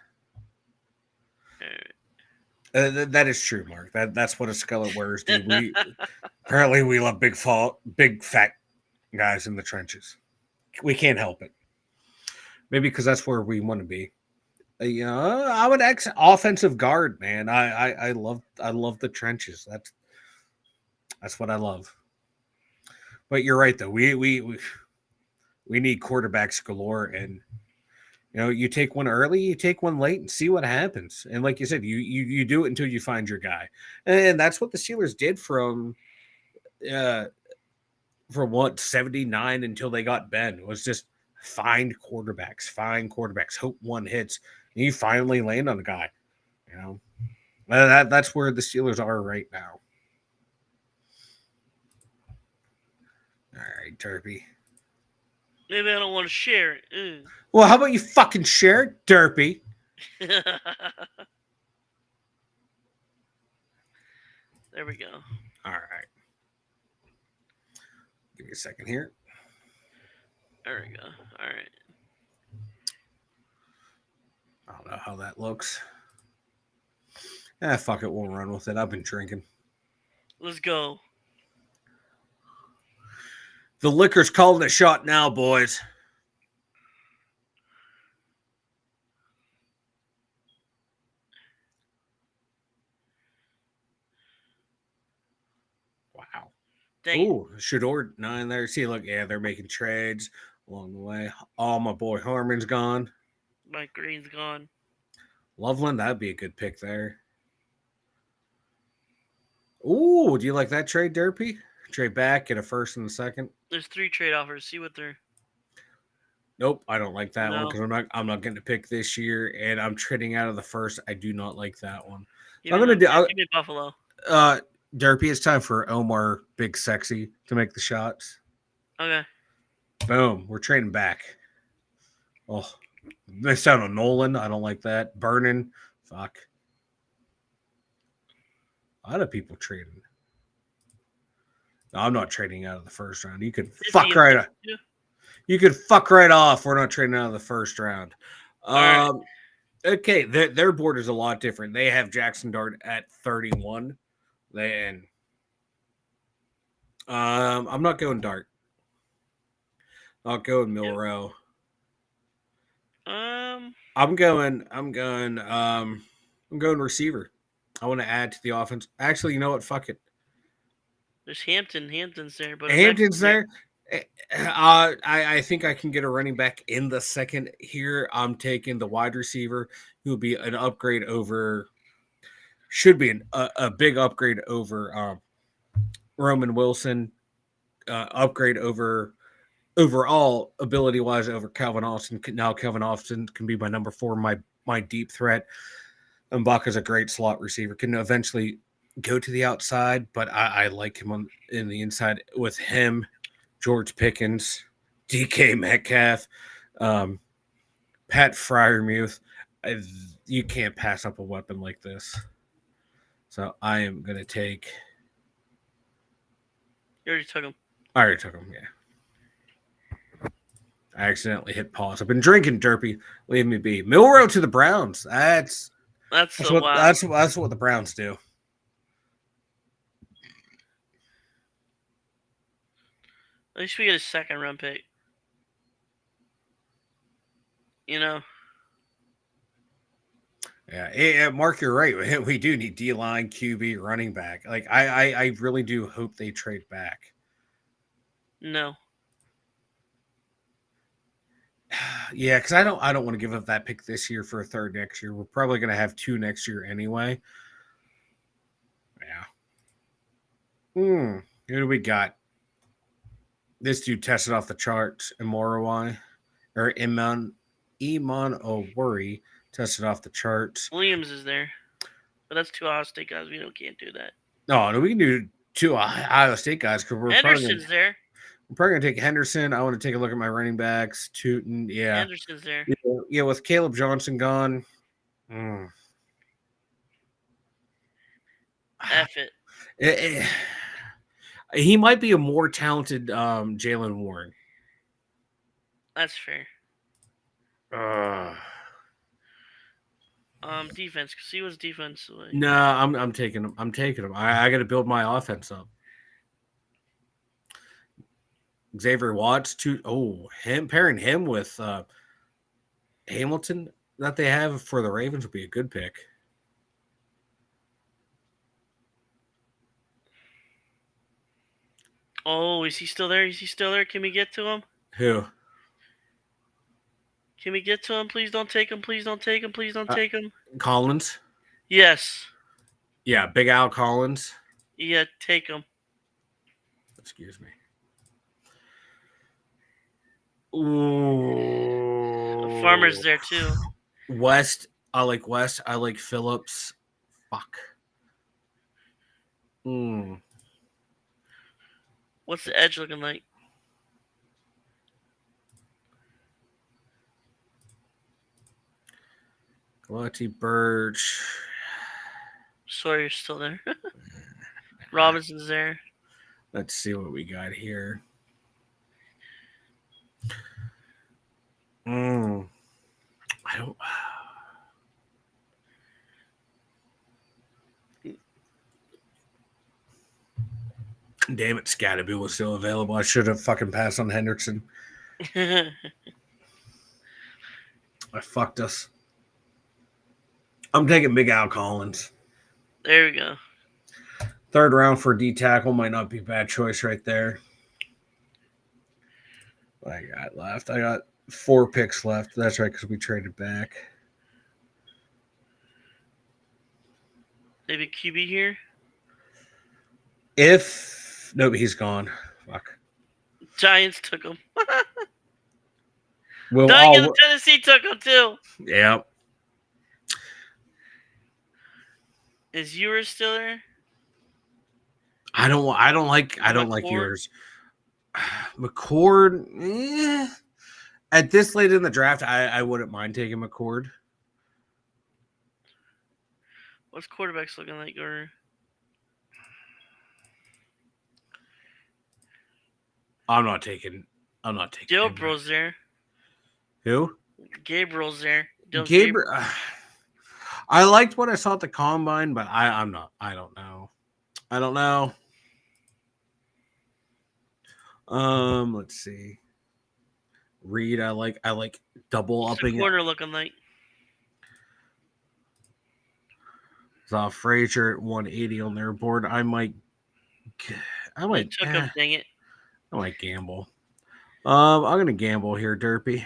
That is true, Mark. That's what us Scarlet Warriors do. We apparently we love big fat guys in the trenches. We can't help it. Maybe because that's where we want to be. I'm an ex offensive guard, man. I love the trenches. That's what I love. But you're right though. We need quarterbacks galore, and you take one early, you take one late, and see what happens. And like you said, you do it until you find your guy, and that's what the Steelers did uh from what 79 until they got Ben. It was just find quarterbacks, hope one hits, and you finally land on a guy. You know, that's where the Steelers are right now. All right, Derpy. Maybe I don't want to share it. Well, how about you fucking share it, Derpy? There we go. All right. Give me a second here. There we go. All right. I don't know how that looks. Fuck it. We'll run with it. I've been drinking. Let's go. The liquor's calling a shot now, boys. Wow. Dang Ooh, Shador 9 there. See, look, yeah, they're making trades along the way. Oh, my boy Harmon's gone. it. My green's gone. Loveland, that'd be a good pick there. Ooh, do you like that trade, Derpy? Trade back, get a first and a second. There's 3 trade offers. See what they're. Nope, I don't like that one No. because I'm not getting to pick this year, and I'm trading out of the first. I do not like that one. Give I'm me, gonna do. give me Buffalo. Derpy, it's time for Omar Big Sexy to make the shots. Okay. Boom, we're trading back. Oh, missed out on Nolan. I don't like that. Burning. Fuck. A lot of people trading. No, I'm not trading out of the first round. You could fuck right off. You could fuck right off. We're not trading out of the first round. Right. Okay, their board is a lot different. They have Jackson Dart at 31. I'm not going Dart. I'll go with Milrow. I'm going receiver. I want to add to the offense. Actually, you know what? Fuck it. There's Hampton's there, but Hampton's there. I think I can get a running back in the second here. I'm taking the wide receiver, who will be an upgrade over. Should be a big upgrade over Roman Wilson. Upgrade over overall ability wise over Calvin Austin. Now Calvin Austin can be my number 4, my deep threat. Mbaka's a great slot receiver. Can eventually go to the outside, but I like him in the inside with him, George Pickens, DK Metcalf, Pat Fryermuth. You can't pass up a weapon like this. So I am going to take. You already took him. I already took him, yeah. I accidentally hit pause. I've been drinking, Derpy. Leave me be. Milrow to the Browns. That's what that's what the Browns do. At least we get a second round pick. You know. Yeah, Mark, you're right. We do need D line, QB, running back. Like I really do hope they trade back. No. Yeah, because I don't want to give up that pick this year for a third next year. We're probably going to have 2 next year anyway. Yeah. Who do we got? This dude tested off the charts. Iman Owori, tested off the charts. Williams is there, but that's 2 Ohio State guys. We can't do that. No, we can do 2 Iowa State guys because Henderson's there. We're probably gonna take Henderson. I want to take a look at my running backs. Tootin, yeah. Henderson's there. Yeah, with Caleb Johnson gone. F it. He might be a more talented Jalen Warren. That's fair. Defense. See what's defense like. No, I'm taking him. I got to build my offense up. Xavier Watts pairing him with Hamilton that they have for the Ravens would be a good pick. Oh, is he still there? Can we get to him? Who? Can we get to him? Please don't take him. Please don't take him. Collins? Yes. Yeah, Big Al Collins. Yeah, take him. Excuse me. Ooh. Farmer's there too. West. I like West. I like Phillips. Fuck. What's the edge looking like? Galati Birch. Sawyer's still there. Robinson's there. Let's see what we got here. I don't. Damn it, Scatterby was still available. I should have fucking passed on Henderson. I fucked us. I'm taking Big Al Collins. There we go. 3rd round for D tackle might not be a bad choice right there. What I got left? I got 4 picks left. That's right, because we traded back. Maybe QB here? Nope, he's gone. Fuck. Giants took him. Well, Tennessee took him too. Yep. Is yours still there? I don't like yours. McCord. At this late in the draft, I wouldn't mind taking McCord. What's quarterbacks looking like? Or I'm not taking. Gabriel's there. Who? Gabriel's there. Gabriel. I liked what I saw at the combine, but I'm not. I don't know. Let's see. Reed, I like double upping. What's the corner looking like? Saw Frazier at 180 on their board. I might. Took him, dang it. I might gamble. I'm gonna gamble here, Derpy.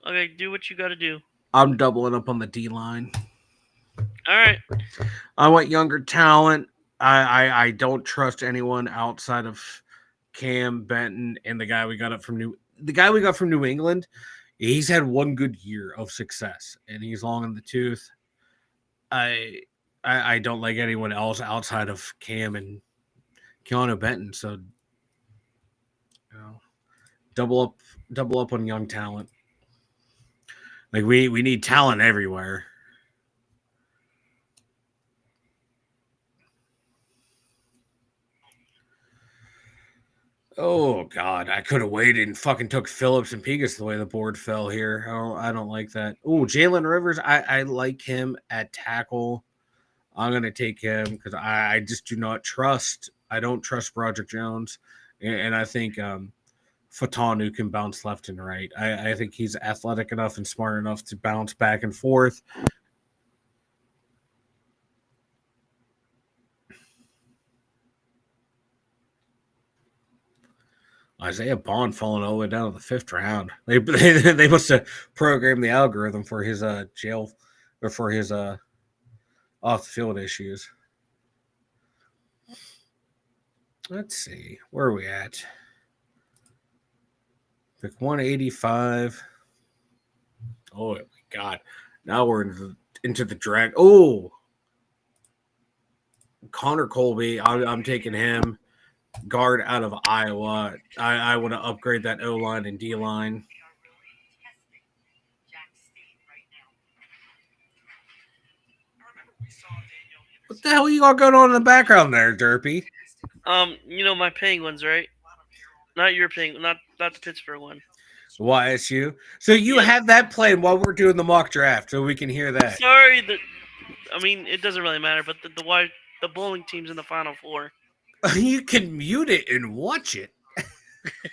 Okay, do what you got to do. I'm doubling up on the D line. All right. I want younger talent. I don't trust anyone outside of Cam Benton and the guy we got from New England. He's had one good year of success, and he's long in the tooth. I don't like anyone else outside of Cam and Keanu Benton. So, double up on young talent. Like we need talent everywhere. Oh God, I could have waited and fucking took Phillips and Pegas the way the board fell here. I don't like that. Oh, Jalen Rivers, I like him at tackle. I'm gonna take him because I just do not trust. I don't trust Broderick Jones, and I think Fatanu can bounce left and right. I think he's athletic enough and smart enough to bounce back and forth. Isaiah Bond falling all the way down to the 5th round. They must have programmed the algorithm for his jail or for his off the field issues. Let's see. Where are we at? Pick 185. Oh my God. Now we're into the drag. Oh, Connor Colby. I'm taking him. Guard out of Iowa. I want to upgrade that O line and D line. What the hell you got going on in the background there, Derpy? My Penguins, right? Not your Penguin, not the Pittsburgh one. YSU. So you Yes. have that playing while we're doing the mock draft, so we can hear that. Sorry, it doesn't really matter, but the bowling team's in the Final Four. You can mute it and watch it.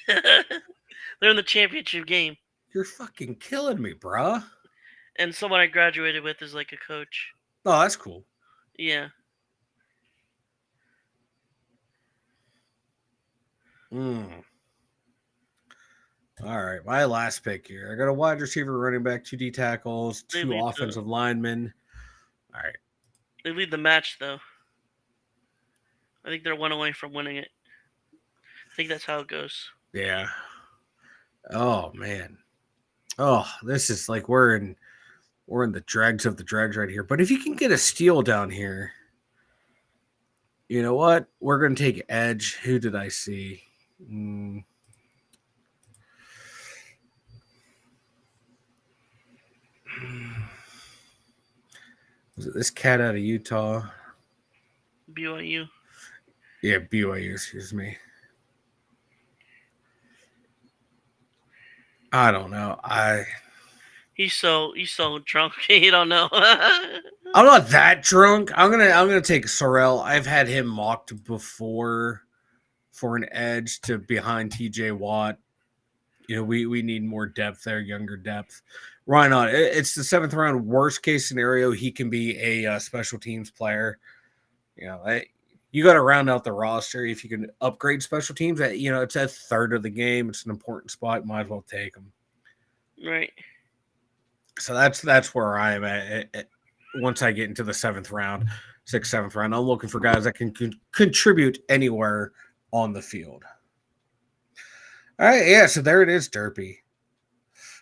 They're in the championship game. You're fucking killing me, bruh. And someone I graduated with is like a coach. Oh, that's cool. Yeah. All right, my last pick here. I got a wide receiver, running back, 2D tackles, two offensive linemen. All right. They lead the match, though. I think they're one away from winning it. I think that's how it goes. Yeah. Oh man. Oh, this is like we're in the dregs of the dregs right here. But if you can get a steal down here, you know what? We're gonna take edge. Who did I see? Was it this cat out of Utah? BYU. Yeah, BYU. Excuse me. I don't know. He's so drunk. He don't know. I'm not that drunk. I'm gonna take Sorrell. I've had him mocked before for an edge to behind TJ Watt. You know, we need more depth there, younger depth. Why not? It's the 7th round. Worst case scenario, he can be a special teams player. You know, you got to round out the roster. If you can upgrade special teams, it's a third of the game. It's an important spot. Might as well take them. Right. So that's where I am at once I get into the 7th round, 6th, 7th round. I'm looking for guys that can contribute anywhere on the field. All right, yeah, so there it is, Derpy.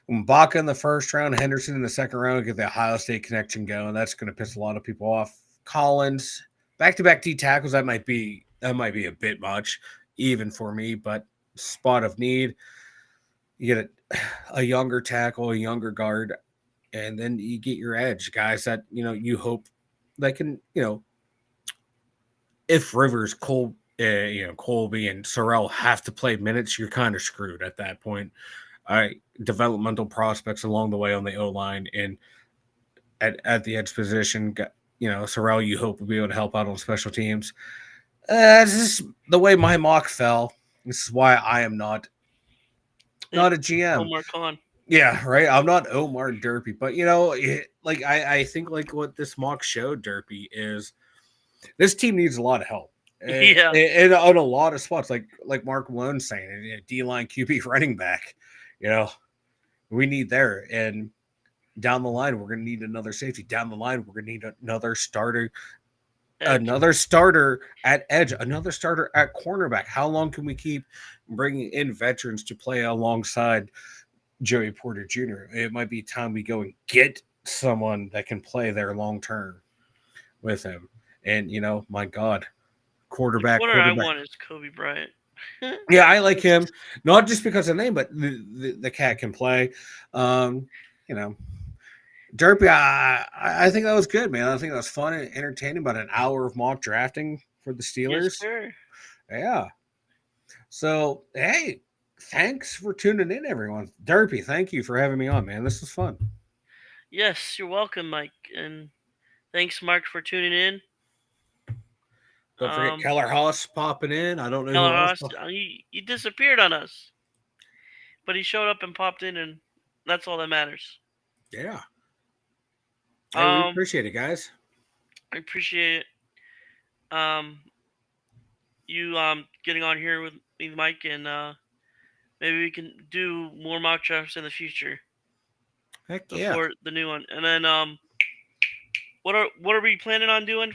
Mbaka in the first round, Henderson in the second round, get the Ohio State connection going. That's going to piss a lot of people off. Collins, back-to-back D tackles, that might be a bit much, even for me, but spot of need. You get a younger tackle, a younger guard, and then you get your edge, guys that, you hope they can, if Rivers, Colby and Sorrell have to play minutes, you're kind of screwed at that point. Developmental prospects along the way on the O-line and at the edge position, Sorrell, you hope will be able to help out on special teams. This is the way my mock fell. This is why I am not a GM. Omar Khan. Yeah, right. I'm not Omar Derpy, but I think like what this mock showed, Derpy, is this team needs a lot of help. And on a lot of spots, like Mark Malone's saying, D-line, QB, running back, we need there. And down the line, we're going to need another safety. Down the line, we're going to need another starter, another starter at edge, another starter at cornerback. How long can we keep bringing in veterans to play alongside Joey Porter Jr.? It might be time we go and get someone that can play there long term with him. And, my God. Quarterback. I want is Kobe Bryant. Yeah, I like him, not just because of the name, but the cat can play. Derpy, I think that was good, man. I think that was fun and entertaining. About an hour of mock drafting for the Steelers. Yes, sir. Yeah. So, hey, thanks for tuning in, everyone. Derpy, thank you for having me on, man. This was fun. Yes, you're welcome, Mike. And thanks, Mark, for tuning in. Don't forget Keller Haas popping in. I don't know Keller Haas. He disappeared on us, but he showed up and popped in, and that's all that matters. Yeah. Hey, we appreciate it, guys. I appreciate it. You getting on here with me, Mike, and maybe we can do more mock drafts in the future. Heck before the new one, and then what are we planning on doing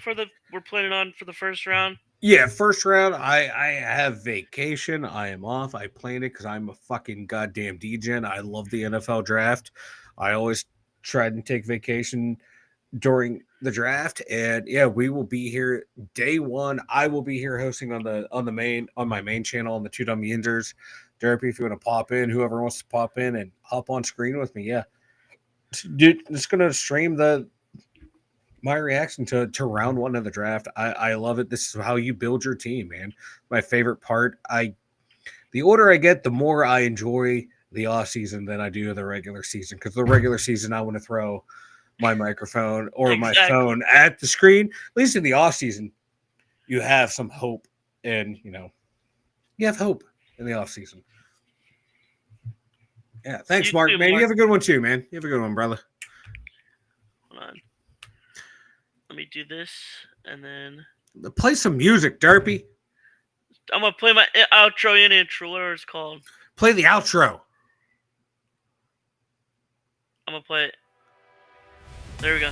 we're planning on for the first round? Yeah, first round, I have vacation. I am off. I planned it because I'm a fucking goddamn degen. I love the NFL draft. I always try and take vacation during the draft. And yeah, we will be here day one. I will be here hosting on my main channel on the Two Dumb Yinzers. Derpy, if you want to pop in, whoever wants to pop in and hop on screen with me, yeah. Dude, just gonna stream my reaction to round one of the draft. I love it. This is how you build your team, man. My favorite part. The older I get, the more I enjoy the off season than I do the regular season. Because the regular season, I want to throw my microphone or my phone at the screen. At least in the off season, you have some hope, and you have hope in the off season. Yeah, thanks, Mark. Man, you have a good one too, man. You have a good one, brother. Hold on. Let me do this, and then play some music, Derpy. I'm gonna play my outro and intro. Whatever it's called. Play the outro. I'm gonna play it. There we go.